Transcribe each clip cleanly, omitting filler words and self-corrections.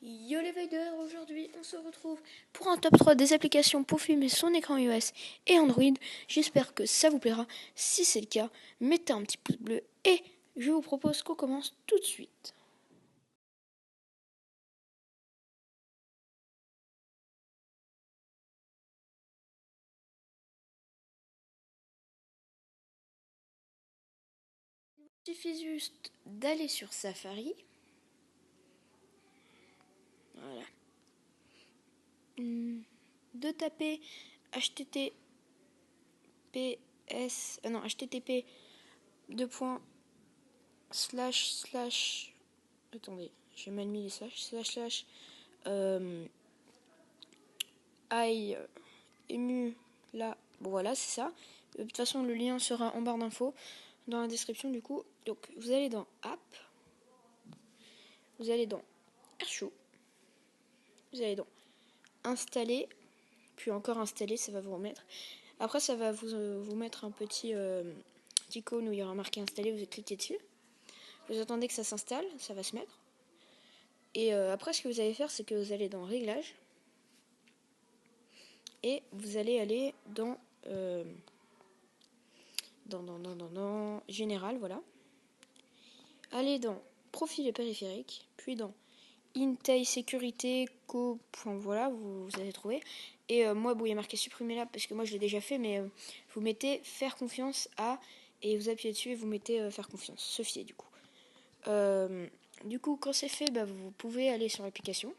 Yo les vaders, aujourd'hui on se retrouve pour un top 3 des applications pour filmer son écran iOS et Android. J'espère que ça vous plaira. Si c'est le cas, mettez un petit pouce bleu et je vous propose qu'on commence tout de suite. Il suffit juste d'aller sur Safari. Voilà. De taper https non http // attendez, j'ai mal mis les slash i ému là, bon voilà, c'est ça. De toute façon, le lien sera en barre d'infos dans la description du coup. Donc vous allez dans app, vous allez dans Airshow, vous allez dans installer, puis encore installer, ça va vous remettre. Après ça va vous mettre un petit icône où il y aura marqué installer, vous cliquez dessus. Vous attendez que ça s'installe, ça va se mettre. Et après ce que vous allez faire, c'est que vous allez dans réglages et vous allez aller dans général, voilà. Allez dans profil et périphérique, puis dans Intel sécurité voilà, vous allez trouver. Et moi, bon, il y a marqué supprimer là parce que moi je l'ai déjà fait, mais vous mettez faire confiance à et vous appuyez dessus et vous mettez faire confiance, se fier du coup. Du coup, quand c'est fait, bah, vous pouvez aller sur l'application.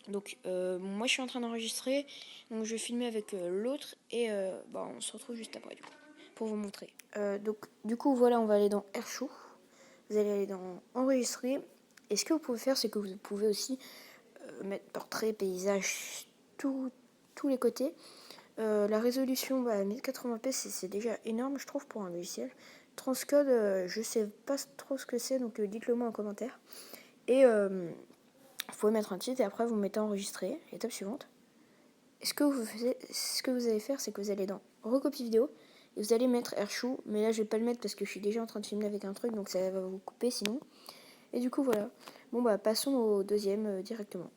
Donc, moi je suis en train d'enregistrer, donc je vais filmer avec l'autre et bah, on se retrouve juste après du coup pour vous montrer. Donc, du coup, voilà, on va aller dans Airshow. Vous allez aller dans enregistrer. Et ce que vous pouvez faire, c'est que vous pouvez aussi mettre portrait, paysage, tous les côtés. La résolution 1080p, c'est déjà énorme, je trouve, pour un logiciel. Transcode, je sais pas trop ce que c'est, donc dites-le moi en commentaire. Et vous pouvez mettre un titre et après vous mettez enregistrer. Étape suivante. Et ce que vous allez faire, c'est que vous allez dans recopie vidéo et vous allez mettre Airshow. Mais là, je vais pas le mettre parce que je suis déjà en train de filmer avec un truc, donc ça va vous couper sinon. Et du coup, voilà. Bon, bah, passons au deuxième directement.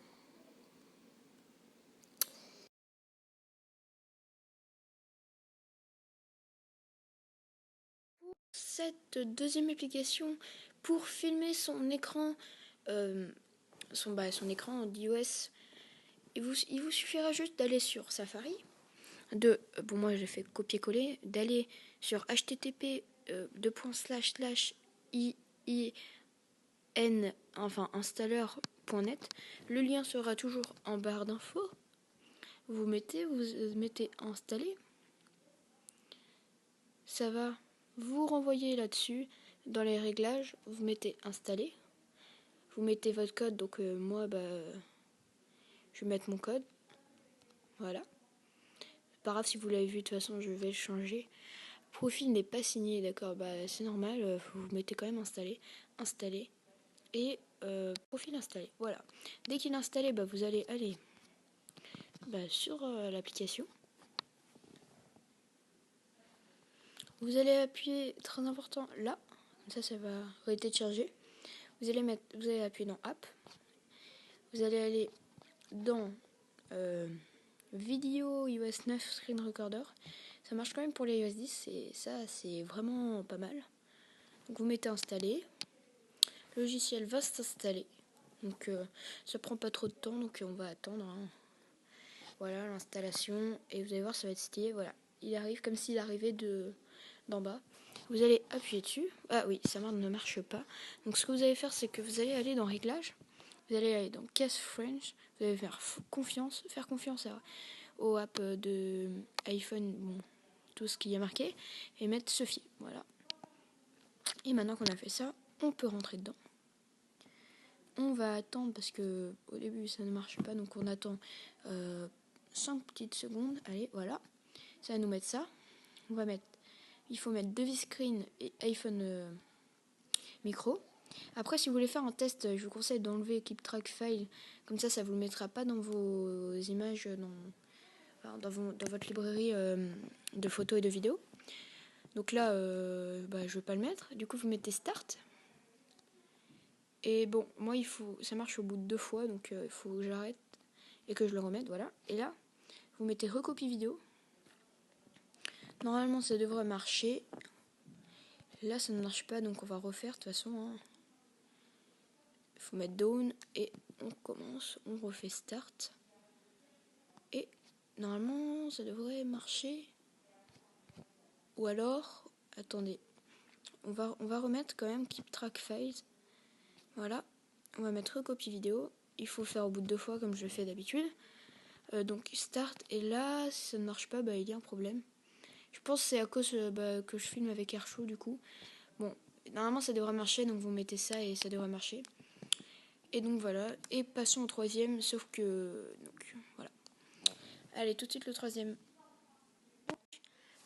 Cette deuxième application pour filmer son écran, son écran d'iOS, il vous suffira juste d'aller sur Safari, bon moi j'ai fait copier-coller, d'aller sur http iin enfin installeur.net. Le lien sera toujours en barre d'infos. Vous mettez installer. Ça va vous renvoyer là-dessus. Dans les réglages, vous mettez installer. Vous mettez votre code. Donc moi, je vais mettre mon code. Voilà. Pas grave si vous l'avez vu, de toute façon, je vais le changer. Profil n'est pas signé, d'accord, c'est normal. Vous mettez quand même installer. Installer. Et profil installé. Voilà. Dès qu'il est installé, vous allez aller sur l'application. Vous allez appuyer, très important, là. Ça va arrêter de charger. Vous allez appuyer dans App. Vous allez aller dans Vidéo iOS 9 Screen Recorder. Ça marche quand même pour les iOS 10 et ça, c'est vraiment pas mal. Donc vous mettez installer. Le logiciel va s'installer. Donc ça prend pas trop de temps, donc on va attendre. Voilà l'installation et vous allez voir, ça va être stylé. Voilà, il arrive comme s'il arrivait d'en bas. Vous allez appuyer dessus. Ah oui, ça ne marche pas. Donc ce que vous allez faire, c'est que vous allez aller dans Réglages. Vous allez aller dans Case French. Vous allez faire confiance aux apps de iPhone, bon, tout ce qui est marqué, et mettre se fier. Voilà. Et maintenant qu'on a fait ça, on peut rentrer dedans. On va attendre parce que au début ça ne marche pas, donc on attend 5 petites secondes. Allez, voilà. Ça va nous mettre ça. Il faut mettre Device Screen et iPhone micro. Après, si vous voulez faire un test, je vous conseille d'enlever Keep Track File. Comme ça, ça vous le mettra pas dans vos images, dans votre librairie de photos et de vidéos. Donc là, je vais pas le mettre. Du coup, vous mettez Start. Et bon, moi ça marche au bout de 2 fois, donc il faut que j'arrête et que je le remette, voilà. Et là, vous mettez recopie vidéo. Normalement ça devrait marcher. Là ça ne marche pas, donc on va refaire de toute façon. Hein. Il faut mettre down et on commence, on refait start. Et normalement ça devrait marcher. Ou alors, attendez, on va remettre quand même keep track files. Voilà, on va mettre recopie vidéo. Il faut faire au bout de 2 fois comme je le fais d'habitude. Donc start, et là si ça ne marche pas, il y a un problème. Je pense que c'est à cause que je filme avec Airshow du coup. Bon, normalement ça devrait marcher, donc vous mettez ça et ça devrait marcher. Et donc voilà, et passons au troisième, sauf que... Donc voilà. Allez, tout de suite le troisième.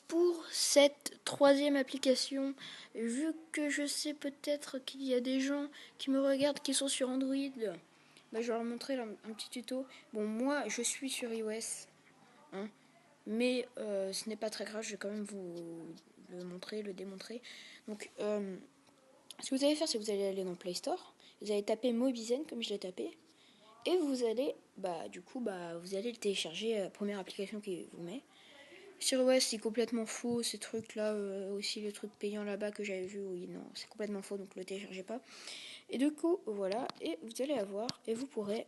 Pour cette troisième application, vu que je sais peut-être qu'il y a des gens qui me regardent qui sont sur Android, je vais leur montrer un petit tuto. Bon, moi je suis sur iOS, hein, mais ce n'est pas très grave, je vais quand même vous le montrer, le démontrer. Donc, ce que vous allez faire, c'est que vous allez aller dans Play Store, vous allez taper Mobizen comme je l'ai tapé, et vous allez, vous allez le télécharger, la première application qui vous met. Sur iOS, c'est complètement faux, ces trucs-là, aussi le truc payant là-bas que j'avais vu, oui, non, c'est complètement faux, donc le téléchargez pas. Et du coup, voilà, et vous allez avoir, et vous pourrez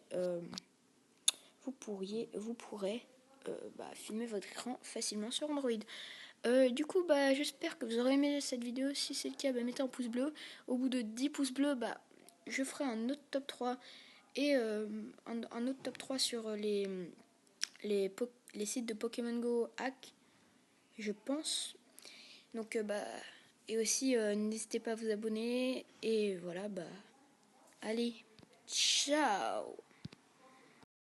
filmer votre écran facilement sur Android. Du coup, j'espère que vous aurez aimé cette vidéo. Si c'est le cas, mettez un pouce bleu. Au bout de 10 pouces bleus, je ferai un autre top 3 et un autre top 3 sur les sites de Pokémon Go hack, je pense. Donc, et aussi, n'hésitez pas à vous abonner. Et voilà, allez, ciao!